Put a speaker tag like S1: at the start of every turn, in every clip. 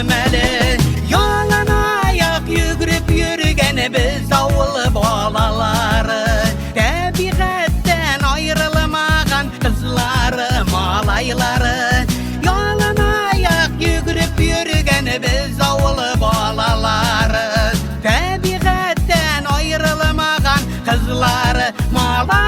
S1: gezmeli. Yalan ayak yügrüp yürügen biz avıl balaları. Tabiatten ayrılmagan kızları, malayları. Yalan ayak yügrüp yürügen biz avıl balaları. Tabiatten ayrılmagan kızları, malayları.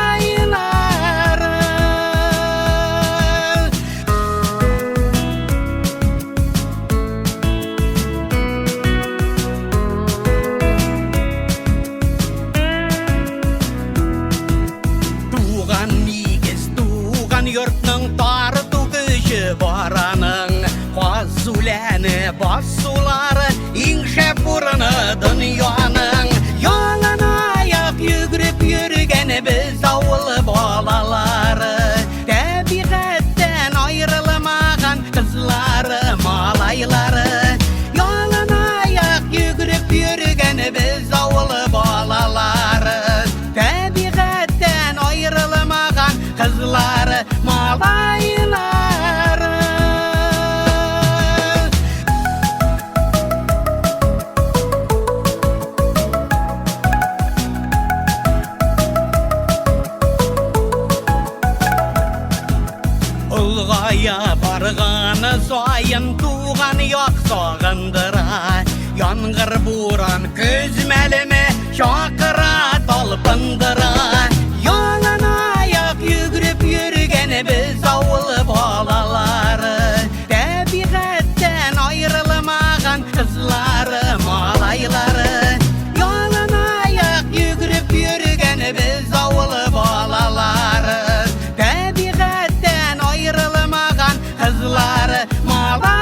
S1: Yurtның тарты күші бараның Фазуләні басулары Иңшәп бұрыны дүнияның Ялан аяқ жүгіріп жүрген біз ауыл балалары Табиғаттан айрылмаған қызлары, малайлары Ялан аяқ жүгіріп жүрген біз ауыл балалары Табиғаттан айрылмаған қызлары, малайлары. Ұлғая барғаны сайын туған яқ сағындыра Яңғыр буран күз мәліме шақыра талпындыра Ялан аяқ жүгіріп жүрген біз ауыл балалары Табиғаттан айрылмаған қызлары, малайлары Ялан аяқ жүгіріп жүрген біз ауыл балалары Табиғаттан айрылмаған қызлары, малайлары.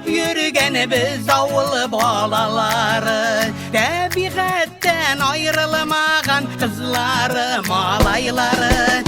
S1: Yürügen biz avıl balaları Tabiğatten ayrılmagan kızları, malayları